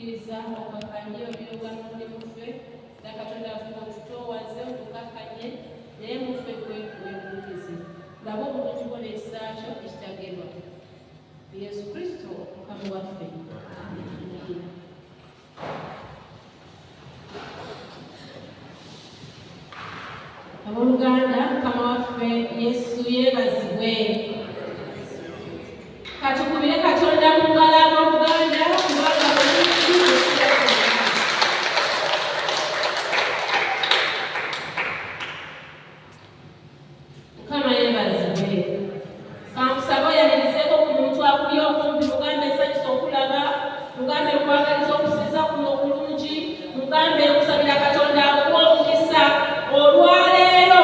tukkiriza okakanye obyogano ndi muffe era Katonda afuna otutowaze otukakanye naye muffe kwekuwekutizi laba obulungi bwo n'ekisa kyo ekitagerwa Yesu Kristo Mukama waffe. Abooluganda, Mukama waffe Yesu yeebazibwe. Katukubire Katonda mu ngalo abooluganda kubanga Mukama yeebazibwe. Kankusaba oyanirizeeko ku muntu akuli okumpi mugambe ensanyusa okulaba, mugambe okwagaliza okusinza kuno okulungi, mugambe okusabira Katonda akuwa omukisa olwaleero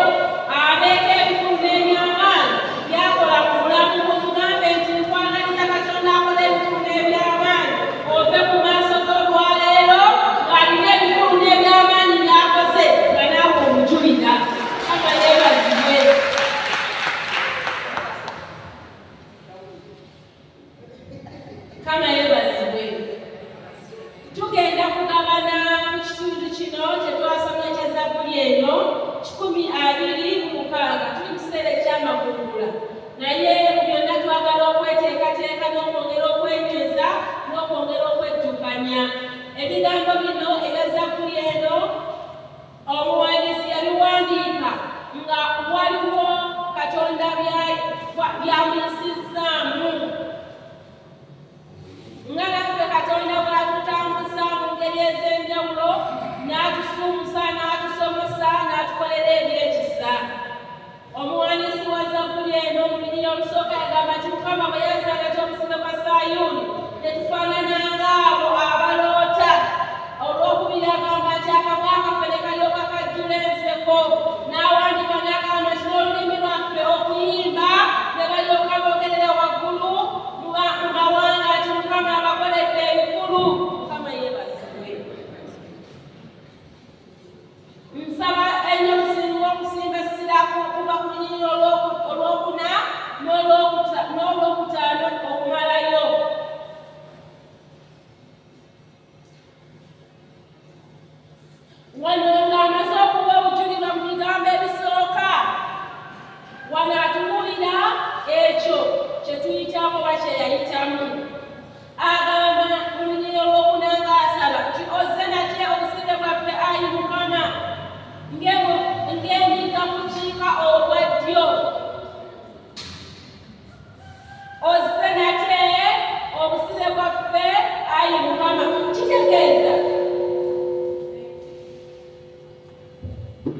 abeeko ebikulu n'ebyamaanyi byakola ku bulamu bwo, mugambe nti nkwagaliza Katonda akola ebikulu n'ebyamaanyi ove mu maaso g'olwaleero ng'alina ebikulu n'ebyamaanyi byakoze nga naawe omujulira. Mukama yeebazibwe. Mukama yeebazibwe. Tugenda kugabana mu kitundu kino kye twasoma ekya Zabbuli eno 226. Tuli mu kiseera eky'amagungula naye mu byonna twagala okweteekateeka n'okwongera okwenyweza n'okwongera okwejjukanya ebigambo bino ebya Zabbuli eno. Omuwandiisi yabiwandiika nga waliwo Katonda byamuyisizaamu nga naffe Katonda bw'atutambuza mu ngeri ez'enjawulo n'atusuumusa n'atusomosa n'atukolera ebyekisa. Omuwandiisi wa Zabbuli eno mu lunyiriri olusooka yagamba nti Mukama bwe yazaalata obusibe bwa Sayuuni tetufaanana abo abaloota. Olwokubiri agamba nti akabwa kaffe ne kalyoka kajjula enseko. N'awandiika n'agamba nti n'olulimi lwaffe okuyimba ne balyoka boogerera waggulu mu mawanga nti Mukama abakoledde ebikulu. Mukama yeebazibwe. Nsaba ennyo okusinga siraku kuba ku lunyiriri olwokuna n'olwokutaano okumalayo. Wano ng'amaze okuba obujulirwa mu bigambo ebisooka, wano atubuulira ekyo kye tuyitamu oba kye yayitamu. Agamba mu lunyiriri olwokuna ng'asaba nti ozze nate obusibe bwaffe ayi Mukama ng'endiga ku kiika obwa ddyo. Ozze nate obusibe bwaffe ayi Mukama.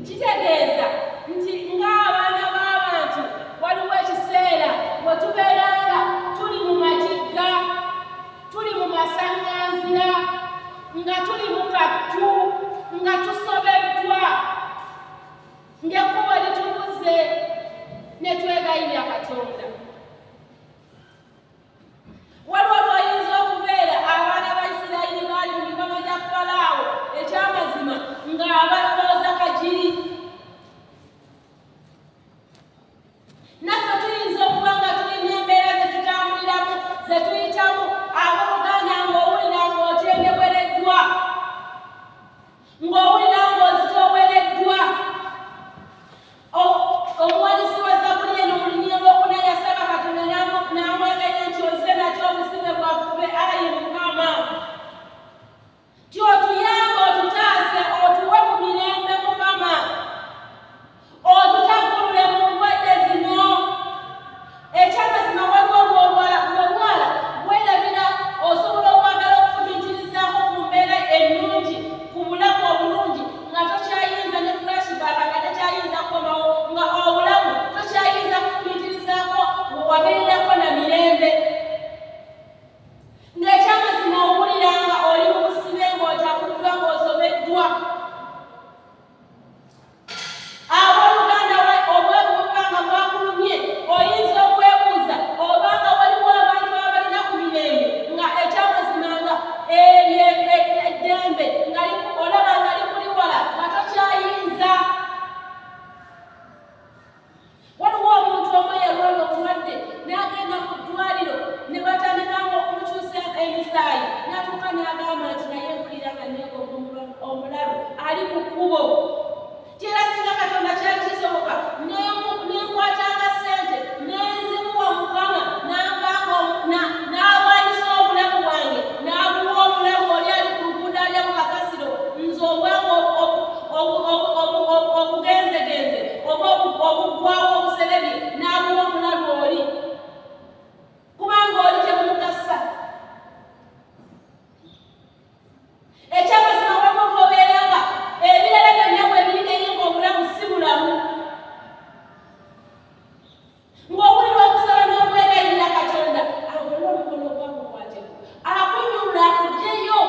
Kitegeeza nti ng'abaana b'abantu waliwo ekiseera bwe tubeeranga tuli mu matigga, tuli mu masaŋŋanzira, nga tuli mu kattu, nga tusobeddwa, ng'ekkubo litubuze ne twegayirira Katonda. Waliwo lw'oyinza okubeera abaana ba Isirayiri baali mu mikono gya Falaawo ekyamazima ng'abalowooza kagiri. Naffe tuyinza okuba nga tulina embeera ze tutambuliramu, ze tuyitamu. Abooluganda ng'owulira ng'otendewereddwa, ng'owulira ng'ozitoowereddwa. Omuwandiisi wa Zabbuli eno mu lunyiriri olwokuna yasaba Katonda n'amwegayirira nti ozze nate obusibe bwaffe ayi Mukama. Ti otuyambe, otutaase, otuwe ku mirembe Mukama. Otutaggulule mu ndwadde zino. Ekyamazima waliwo lw'olwala bwerabira osobola okwagala okufumiitirizaako ku mbeera ennungi, ku bulamu obulungi nga tokyayinza ne flashback nga tekyayinza kukomawo, nga obulamu tokyayinza kufumiitirizaako wabeererako na mirembe. Ng'ekyamazima owulira nga oli mu busibe ng'otakuddwa ng'osobeddwa. Abooluganda obwevu buba nga bwakulumye, oyinza okwebuuza obanga waliwo abantu abalina ku mirembe nga ekyamazima nga eddembe olaba nga likuli wala nga tokyayinza. Waliwo omuntu omu eyalwala obulwadde n'agenda mu ddwaliro ne batandika okumukyusa emisaayi, n'atuuka n'agamba nti omulalu ali ku kkubo. Era singa Katonda kyali kisoboka nenkwatanga ssente nenzimuwa Mukama n'awanyisa obulamu bwange n'abuwa omulamu oli ali ku luguudo alya mu kasasiro nze obwangu obugenzegenze oba obuggwawo obuserebi n'abuwa omulalu oli kubanga oli temumugasa. Ekyamazima waba obeera nga ebirala byonna bwe biri naye ng'obulamu si bulamu, ng'owulira okusaba n'obwegayirira Katonda agolole omukono ogwakukwateko akunyuula akuggyeyo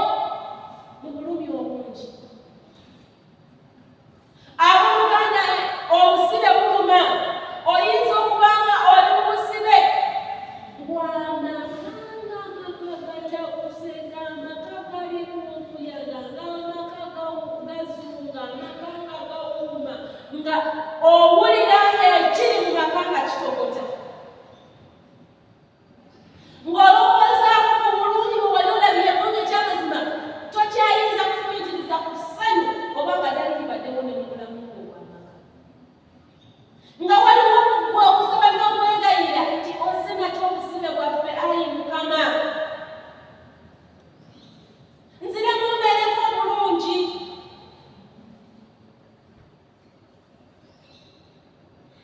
mu bulumi obungi. Abooluganda obusibe buluma. Oyinza okuba nga oli mu busibe bw'amakanga gatakuseka, amaka galimu okuyaga, ng'amaka gazunga, amakanga gawuuma, nga owulira ekiri mu maka nga kitokota, ng'olowoozaako ku bulungi bwe wali olabyeko ng'ekyamazima tokyayinza kufumiitiriza ku ssanyu oba nga ddali libaddewo ne mu bulamu bwo obw'amaka, nga waliwo gwe okusaba n'okwegayirira nti ozze nate obusibe bwaffe ayi Mukama nzire mumbeereko obulungi.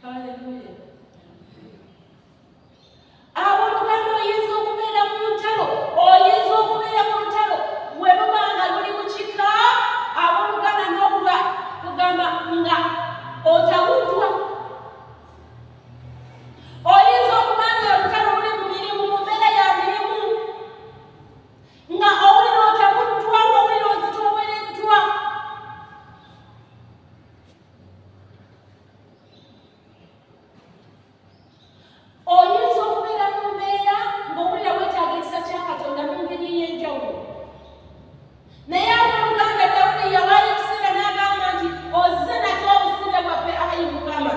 Haleluya. Abooluganda oyinza okubeera mu ntalo, oyinza okubeera mu ntalo bwe luba nga luli mu kika, abooluganda n'obulwa kugamba nga otawuddwa. Oyinza okuba nga olutalo luli mu mirimu, mu mbeera ya mirimu, nga owulira otabuddwa, owulira ozitoowereddwa. Oyinza okubeera mu mbeera ng'owulira weetaaga ekisa kya Katonda mu ngeri ey'enjawulo. Naye abooluganda Dawudi yawaayo ekiseera n'agamba nti ozze nate obusibe bwaffe ayi Mukama,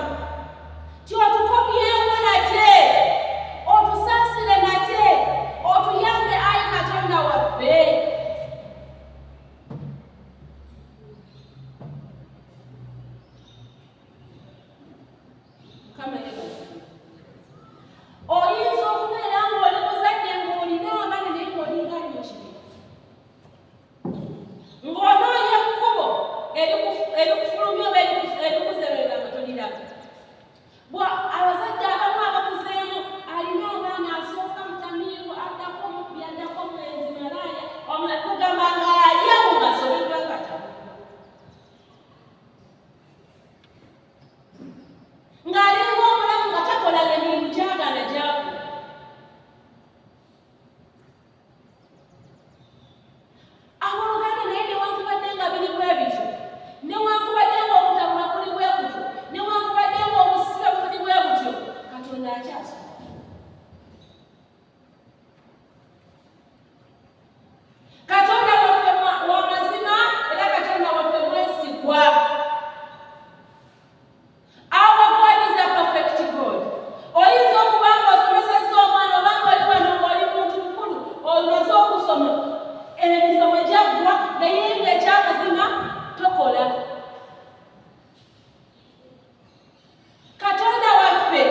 ti otukomyewo nate, otusaasire nate, otuyambe ayi Katonda waffe. Mukama yeebazibwe. Oyinza okubeera ng'oli muzadde ng'olina abaana naye ng'olinga nyokibi, ng'onoonya ekkubo erikufulumya oba erikuzerera nga toliraba. Abazadde abamu abakuzeemu alina omwana asooka mutamiivu addako omukubi addako omwenzi malaaya kugamba nga alya mugasoberwa nga tabuddwa, ng'alinga omulamu nga takolanga emirimu gyagaana gyakula. Abooluganda naye newankubadde nga biri bwe bityo, newankubadde nga obutabula kuli bwe kutyo, newankubadde nga obusibe buli bwe butyo, Katonda akyasobola. Katonda waffe wa mazima era Katonda waffe mwesigwa. Our God is a perfect God. Oyinza okuba nga osomesezza omwana oba ng'oli wano ng'oli muntu mukulu omaze okusoma emisomo gyaggwa naye ng'ekyamazima tokola. Katonda waffe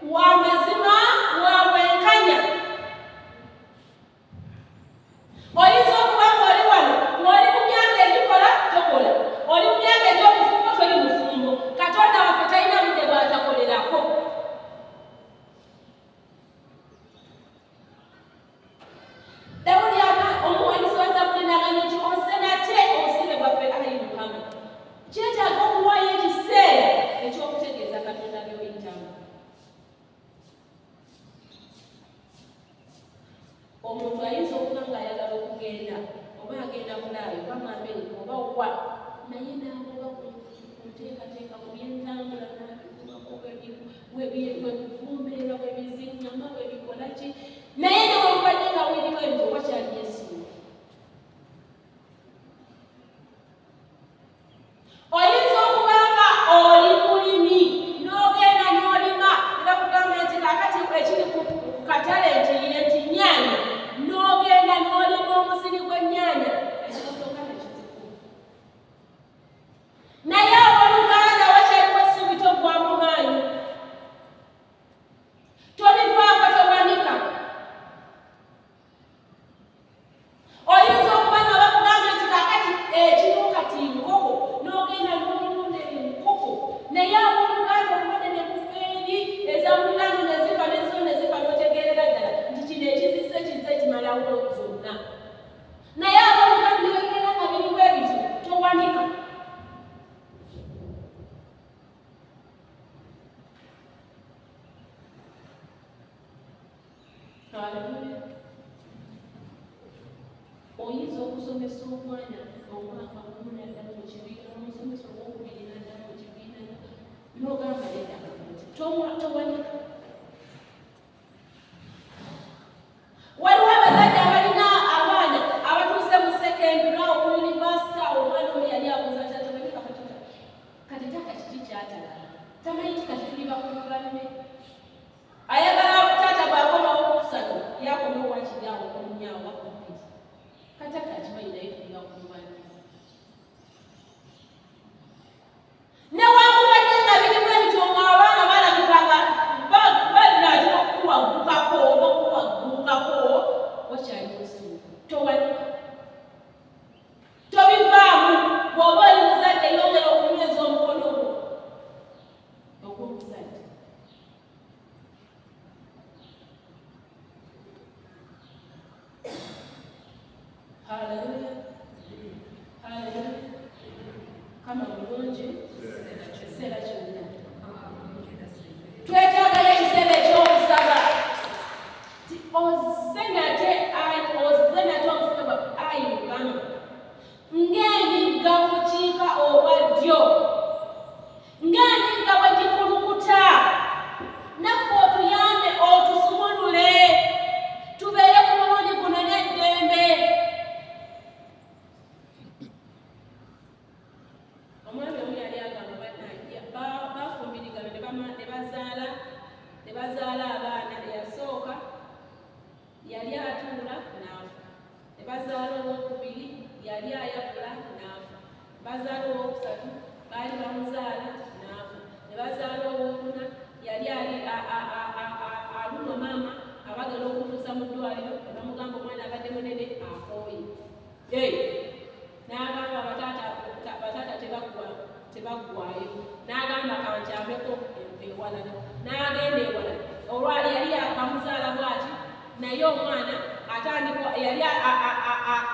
wa mazima, wa bwenkanya. Oyinza okuba ng'oli wano ng'oli mu myaka egikola tokola, oli mu myaka egy'obufumbo toli mufumbo. Katonda waffe talina budde bw'atakolerako. Dawudi omuwandiisi wa Zabbuli n'agamba nti ozze nate obusibe bwaffe ayi Mukama. Kyetaaga okuwaayo ekiseera eky'okutegeeza Katonda by'oyitamu. Omuntu ayinza okuba ng'ayagala okugenda oba agenda mulaayo oba Amerika oba wa, naye n'agoba kunteekateeka ku byentambula n'abikubako bwebivumbeera bwebiziŋŋama bwebikola ki, naye newankubadde nga weeriwo ebyo wakyali yeesunga. Oyinza okuba nga oli mulimi n'ogenda n'olima nga kugamba nti kaakati ekiri ku katale nti nnyaanya, n'ogenda n'olima omusiri gw'ennyaanya, ekimotoka ne kizikuba. bonna naye ab'oluganda ne bebeera nga birimu ebityo towanika. Oyinza okusomesa omwana omwaka gumu n'addamu mu kibiina, omusomesa ow'okubiri n'addamu mu kibiina n'ogamba nedda towanika. Waliwo abazadde abalina abaana abatuuse mu sekendule awo ku yunivasite awo, omwana omu yali abuuza taata we kati taata kiki kyatalala tamanyi ti kati tuli bakulu banne ayagala taata bw'akomawo ku kusatu yakomawo wakiri awo omunyawo bakubiri kati taata akimanyi naye tuli bakulu banne. Newankubadde nga birimu ebityo ng'abaana balabikanga balina okuwaggukako oba okuwaggukako wakyali musuuku towanika tobivaamu. Bw'oba oli muzadde yongera okunyweza omukono gwo ogw'omuzadde. Haleluya, haleluya. Kama bulungi ekiseera kyonna twetagayo ekiseera ekyokusaba ti ozze nate omusaba ayi Mukama ng'emigga mukiika oba ddyo ng'emigga bwe gikulukuta naffe otuyambe otusumulule tubeere ku mulundi guno n'eddembe. Omwami omu yali agamba bafumbirigano ne bazaala abaana. Eyasooka yali atuula n'afa, ne bazaala owokubiri yali ayavula n'afa, bazaala owokusatu baali bamuzaala n'afa, ne bazaala owokuna yali aluma maama abagala okutuusa mu ddwaliro ne bamugamba omwana abadde munene akooye. N'agamba bataata tebaggwayo, n'agamba kankyameko ewalala, n'agenda ewala olwali yali bamuzaala bw'ati naye omwana atandika yali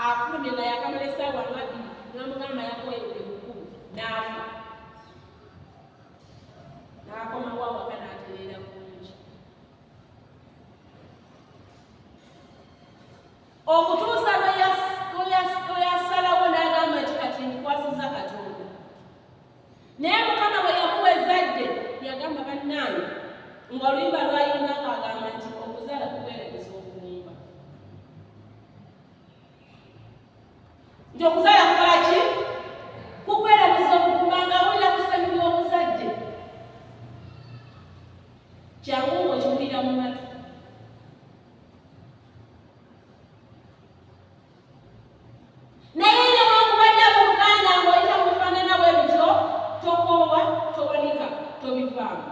afulumye nga yakamala essaawa nga bbiri n'amugamba yakooyedde mukulu n'afa. N'akomawo awaka n'atereera bulungi okutuusa lweyasalawo n'agamba nti kati nkwasizza Katonda. Naye Mukama bwe yamuwa ezzadde yagamba bannaayo nga oluyimba lwayimba ng'agamba nti okuzaala kuweereza okulumba, nti okuzaala kukola ki? Kukwerabisa okugumba nga wulira kusanyuka obuzadde. Kyangu ng'okiwulira mu matu. Naye newankubadde abooluganda ng'oyita mu bifaanana bwe bityo tokoowa, towanika, tobivaamu.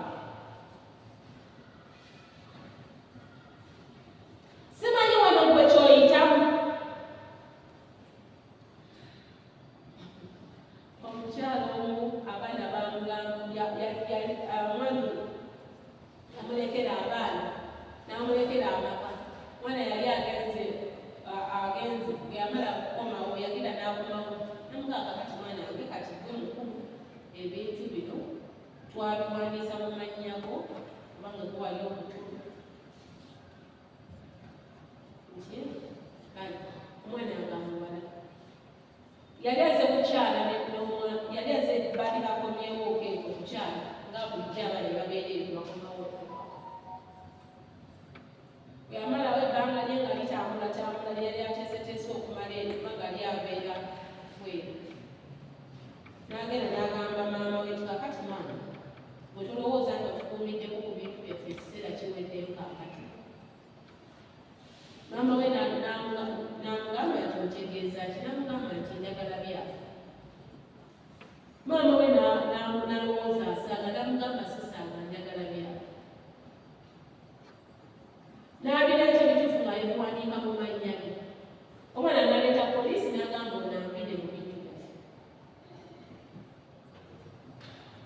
Simanyi wano gwe kyoyitamu. Omukyalo omu abaana omwami amulekera abaana n'amulekera amaka. Mwana yali agenze yamala kukomawo yagenda n'akomawo namugamba kati mwana wange kati gwe mukulu ebintu bino twabiwandiisa mu mannyako kubanga gwali omukulu. Omwana agamuwala yali aze kukyala yali aze baali bakomyewo okeeko kukyala nga bulijjo abaana babeera ebyo bakomawo. Yamalawo ebbanga lye nga litambula yali ateeseteese okumala enuma nga lyabeera bweru. N'agenda n'agamba maama we kakati maama bwe tulowooza nga tukuumiddeko ku bintu byaffe ekiseera kiweddeyo kakati. Maama we n'amugamba nti otegeeza ki? N'amugamba nti njagala byafe. Maama we n'alowooza asaaga n'amugamba sisaaga njagala byafe. N'abireeta ebituufu nga yabiwandiika mu mannya ge. Omwana n'aleeta poliisi n'agamba onambire mu bintu byaffe.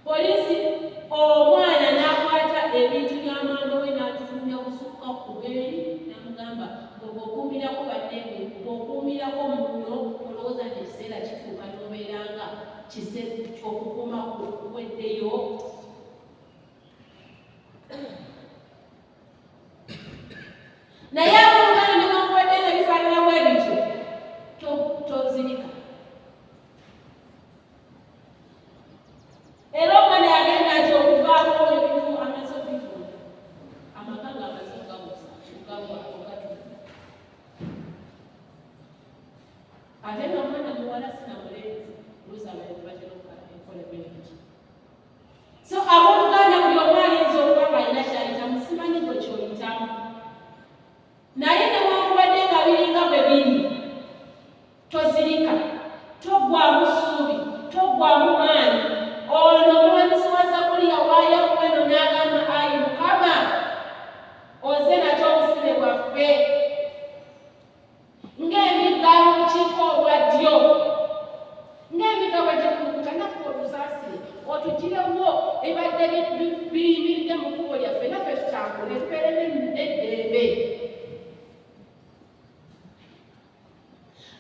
Poliisi omwana n'akwata ebintu by'amanda we n'atufumya busukka ku bbeeri n'amugamba bw'okuumira okukuumirako bannenge bw'okuumirako muno olowooza nti ekiseera kituuka n'obeeranga okukuuma kuweddeyo. Naye abooluganda ne bankubadde nga bifaananawo ebityo tozirika. Era omwana yagenda nti okuvaako ebintu amaze okubitunda amaka ng'amaze ogatunda ate nga omwana muwala sinamulenzi luusabayo batera okukola bwebiti. So abooluganda buli omu ayinza okuba ng'alina kyayitamu, simanyi gwe kyoyitamu, naye newankubadde nga biringa bwe biri tozirika, toggwamu ssuubi, toggwamu maanyi. Ono omuwandiisi wa Zabbuli yawaayo mweno n'agamba ayi Mukama oze nate obusibe bwaffe ng'emigga y'olukiiko olwa ddyo, ng'emigga bwe gikulukuta naffe otusaasire otugiremu ebadde biyimiridde mu kkubo lyaffe naffe tutambule tubeere n'eddembe.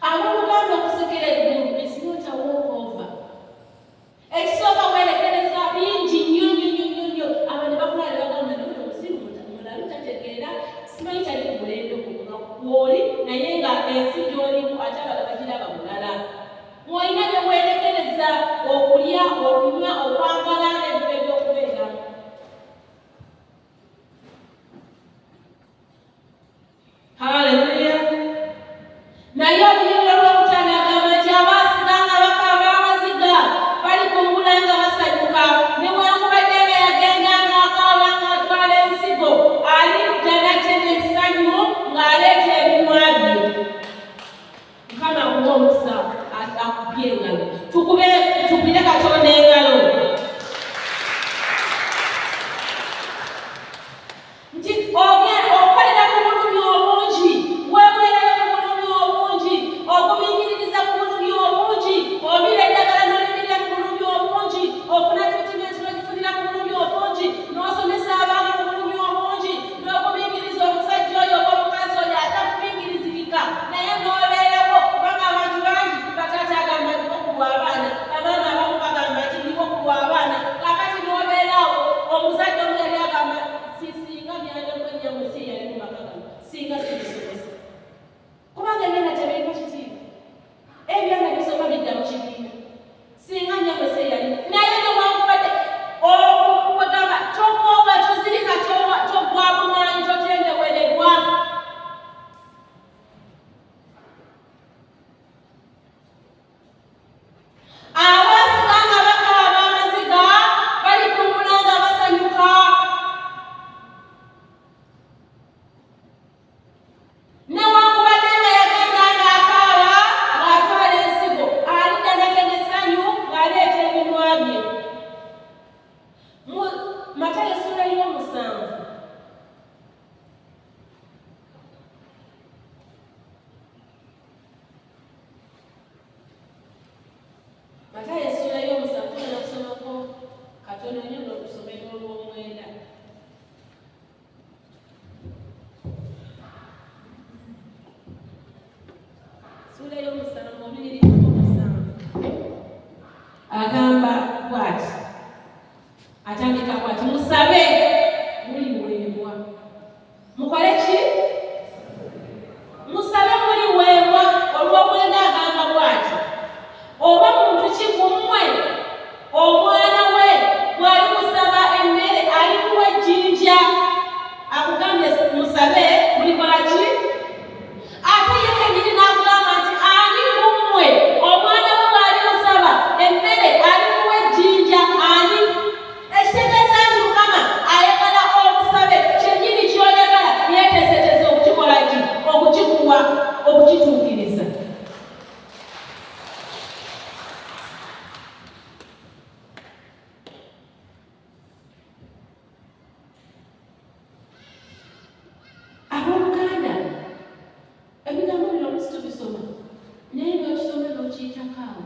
Abooluganda okusekera eggulu is not a walkover. Ekisooka weerekereza bingi nnyo abantu bakulala bagamba naye omusiru mulalu tategeera simanyi kyali ku mulembe okuvuga kwoli naye nga ensi gy'olimu ate abala bagiraba mulala. Mwolina bye weerekereza okulya, okunywa, okwambala n'ebifo eby'okubeeramu. Haleluya. Naye obuliro lw'okutaano agamba nti abaasiga nga bakaaba amaziga balikungula nga basanyuka, newankubadde nga yagenda ng'akaaba ng'atwala ensigo alidda nate n'essanyu ng'aleeta ebimwa bye. Mukama akuwe omukisa akubye engalo. Tukubire Katonda engalo. Nti okolera ku bulumi obungi, weekolerayo ku bulumi obungi, okuminyiririza ku bulumi obungi, obira eddagala n'olimirira ku bulumi obungi, ofuna treatment n'ogifunira ku bulumi obungi, n'osomesa abaana ku bulumi obungi, n'okuminyiriza omusajja oyo oba omukazi oyo atakuminyirizikika naye n'obeerawo kubanga abantu bangi bataata agamba ndiko kulwa abaana, bamaama abamu bagamba nti ndiko kulwa abaana, kakati n'obeerawo omusajja omu yali agamba singa byalekwennyamwe si yali mu maka gano singa sibisomesa kubanga ebyana tebirina kitiibwa, ebyana bisoma bidda mu kibiina singa nnyamwe si yali naye newankubadde okugamba tokooba tozirika toggwamu maanyi totendeweredwa. Abaasiga nga bakaaba amaziga balikungula nga basanyuka. Newankubadde nga yagenda ng'akaaba ng'atwala ensigo alidda nate n'essanyu ng'aleeta ebimwa bye. Mu Matayo essula y'omusanvu Matayo essula y'omusanvu tugenda kusomako katono nnyo n'okusomera olw'omwenda. Essula y'omusanvu omunyiriri gw'omusanvu agamba bw'ati, atandika bw'ati musabe muliweebwa. Mukole ki? Musabe muliweebwa. Olw'omwenda agamba bw'ati, oba muntu ki ku mmwe omwana we bw'ali musaba emmere alikuwa ejjinja akugambye musabe mulikola ki? Ate ye kennyini n'akugamba nti ani ku mmwe omwana we bw'ali musaba emmere alikuwa ejjinja ani? Ekitegeeza nti Mukama ayagala omusabe kyennyini ky'oyagala yeeteeseteese okukikola ki? Okukikuwa, okukituukiriza. Abooluganda, ebigambo bino oluusi tubisoma naye ng'okisoma n'okiyitako.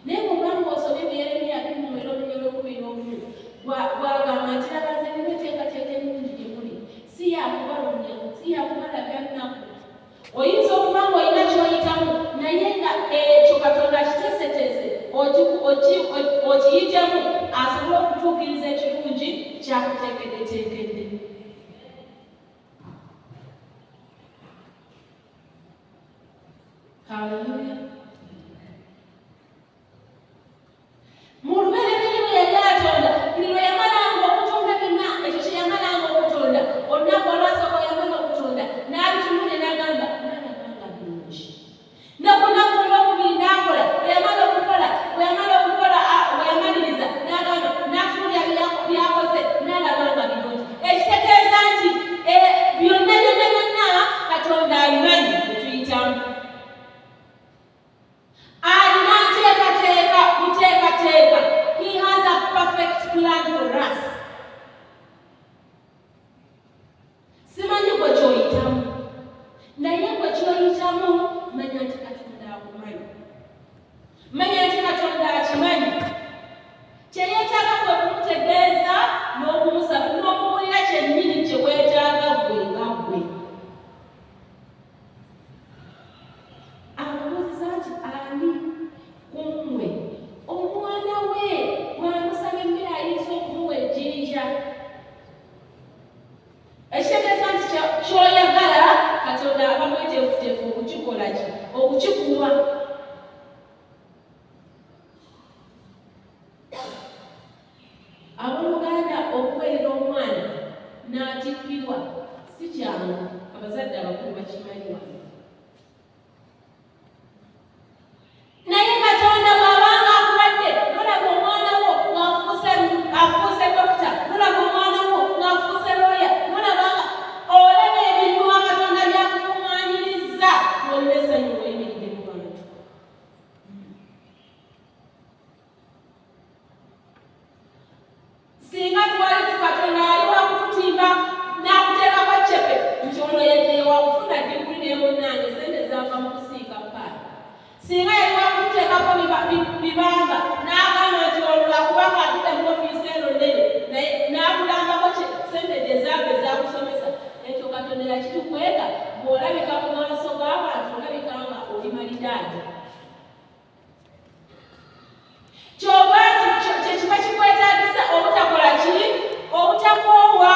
Naye bw'obanga osomye mu Yeremiya 29:12 bw'agamba nti laba nze nina enteekateeka ennungi gye muli, si yakubalumya, si yakubalabya nnaku. Oyinza okuba okiyitemu asobole okutuukiriza ekirungi kyakuteekeddeteekedde. Haleluya. Mu lubereberye bwe yali atonda, buli lwe yamalanga okutonda byonna, ekyo kye yamalanga okutonda, olunaku olwasooka yamala okutonda n'abitunuulira n'agamba nalabanga birungi. Ne ku lunaku olwokubiri n'akola, bwe yamala okukola, bwe yamaliriza n'agamba n'atunuulira byakoze n'alabanga birungi. Ekitegeeza nti byonna Katonda abimanyi bye tuyitamu. Alina buteekateeka. He has a perfect plan for us. Simanyi gwe ky'oyitamu, naye gwe ky'oyitamu manya nti Katonda akumanyi. Manya nti Katonda akimanyi. Kye yeetaaga kwe kumutegeeza n'okumusaba n'okuwulira kyennyini kye weetaaga ggwe nga ggwe. Amubuuza nti ani kummwe omwana we bw'amusaba emmere ayinza okumuwa ejjinja. Ekitegeeza nti ky'oyagala Katonda aba mweteefuteefu okukikola ki? Okukikuwa. Abooluganda okuweerera omwana n'atikkirwa si kyangu, abazadde abakulu bakimanyi wano. Naye Katonda bw'abanga akuwadde, nolaba omwana wo ng'afuuse dokita, nolaba omwana wo ng'afuuse looya, nolaba nga olaba ebintu Katonda byakukuŋŋaanyirizza, ng'olina essanyu ng'oyimiridde mu bantu. Singa twali Katonda ali wakututimba n'akuteekako ccepe nti ono yedde wakufuna diguli n'emunnange sente zaava mu kusiika paala. Singa yali wakuteekako bibamba n'agamba nti olwo akubanga atudde mu ofiisi eno nnene n'akugambako sente gye zaava ezakusomesa, ekyo Katonda yakitukweka bw'olabika mu maaso g'abantu olabika nga oli malidaadi. Kyova kye kiba kikwetaagisa obutakola ki? Obutakoowa.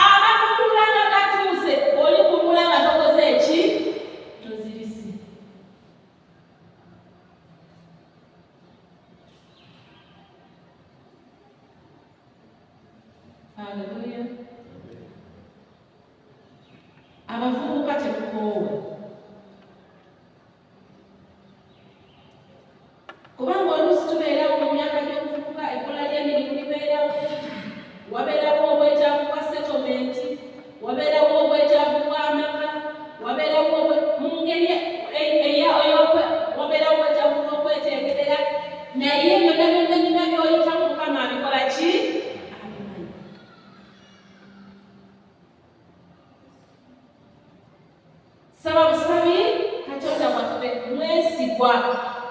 Amakungula nga gatuuse, oli kungula nga tokoze eki? Tozirisi. Haleluya. Abavubuka temukoowa. Kubanga oluusi tubeerawo mu myaka gy'okuvubuka, ekkola ly'emirimu libeerawo, wabeerawo obwetaavu bwa settlementi, wabeerawo obwetaavu bw'amaka, wabeerawo mu ngeri wabeerawo obwetaavu bw'okweteekerera, naye byonna by'oyitamu Mukama abikola ki? Abimanyi. Saba busabi Katonda waffe mwesigwa.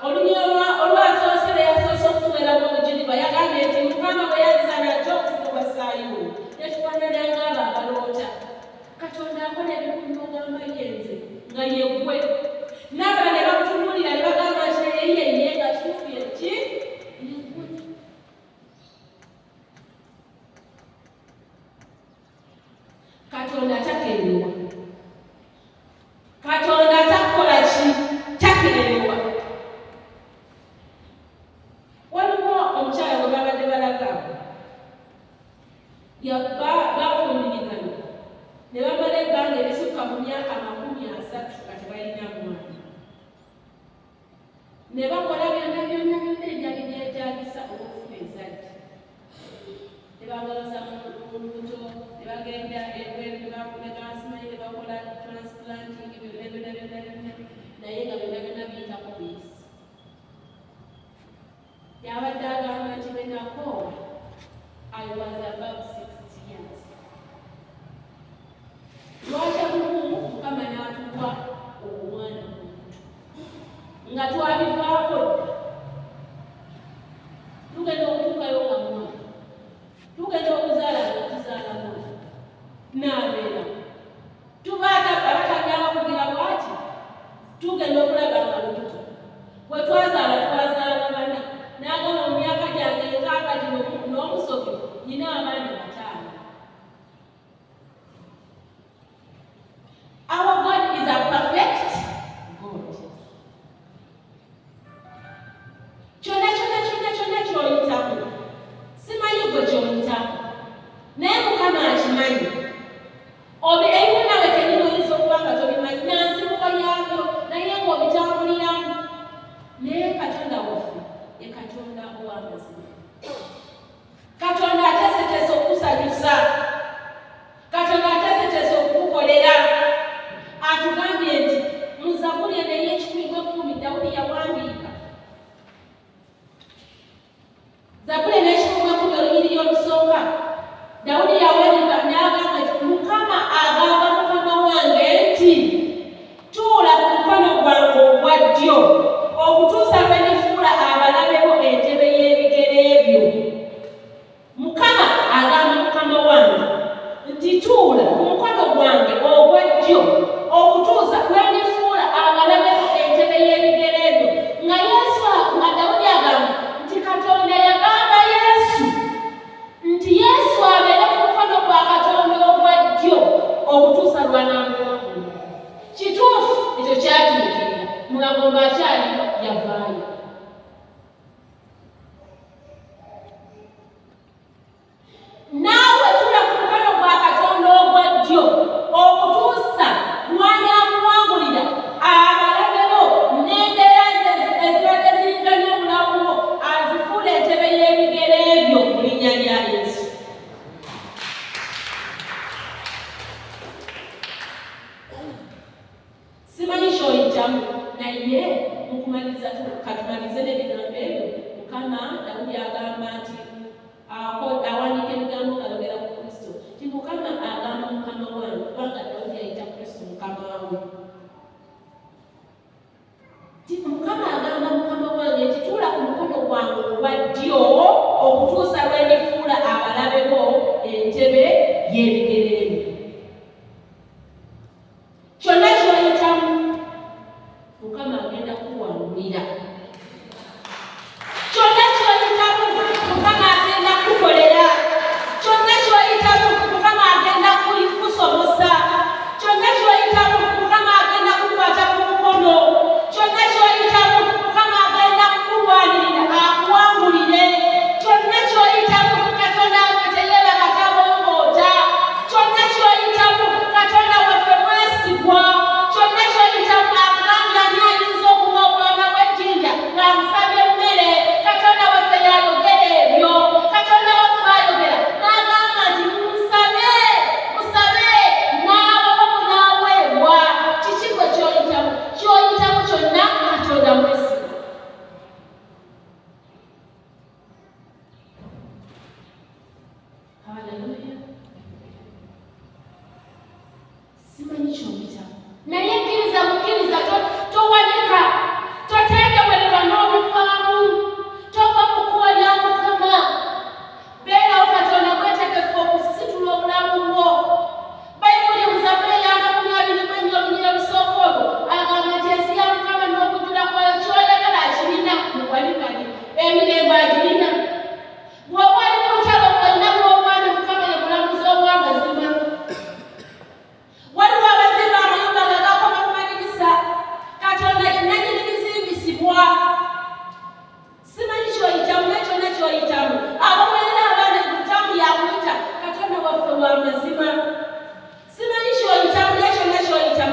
Olunyoma olwasoosera yasoose okutuweeramu omujulirwa yagambye nti Mukama bwe yazza nakyo okufuga kwa Sayuuni netufaanana ng'abaloota. Katonda akola ebintu by'ogamba yenze nga yeggwe. N'abalala ne bamutunuulira ne bagamba nti yeye nga kituufu ye ki? Yeggwe. Katonda takerewa. Katonda takola ki? Takerewa. Waliwo omukyala gwe babadde balaga bafumbirigana ne bamala ebbanga erisukka mu myaka 30 nga tebalina mwana. Ne bakola byonna ebyali byetaagisa okufuna ezzadde. Ne bagaloza mu lubuto, ne bagenda ebweru ne bansimanyi ne bakola transplanting byonna naye nga byonna biyitako buyisi. Yabadde agamba nti benako I was about 60 years. Lwakya lumu Mukama n'atuwa omwana nga twabivaako tugenda okutuukayo nga mwana, tugenda okuzaala nga tuzaala mwana n'abeera abatagamba kugira bwati tugenda okulaba nga lubuto bwe twazaala bana n'agamba yavaayo. Naawe tula ku mukono gwa Katonda ogwa ddyo okutuusa lw'anaakuwangulira abalabe bo n'embeera ezibadde ziriganya obulamu bwo, azifuula entebe y'ebigere byo mu linnya lya Yesu. Simanyi ky'oyitamu naye mukumaliriza katumalize n'ebigambo ebyo. Mukama Dawudi agamba nti awandiika ebigambo kalogera ku Kristo ti Mukama agamba Mukama wange, kubanga Dawudi ayita Kristo Mukama we. Ti Mukama agamba Mukama wange nti tuula ku mukono gwange ogwa ddyo okutuusa lwe ndifuula abalabe bo entebe y'ebigere byo. Kyonna ky'oyitamu Mukama agenda kuwangulira. Kyonna ky'oyitamu Mukama agenda kukolera. Kyonna ky'oyitamu Mukama agenda kusomosa. Kyonna ky'oyitamu Mukama agenda kukwata ku mukono. Kyonna ky'oyitamu Mukama agenda kukulwanirira akuwangulire. Kyonna ky'oyitamu Katonda waffe teyeebaka tabongoota. Kyonna ky'oyitamu Katonda waffe mwesigwa. Kyonna ky'oyitamu akugambye ani ayinza okuwa omwana w'ejjinja ng'amusabye emmere. Katonda waffe yayogera ebyo. Katonda waffe ayogera n'agamba nti musabe n'abo munaaweebwa. Kiki gwe ky'oyitamu? Ky'oyitamu kyonna Katonda mwesigwa.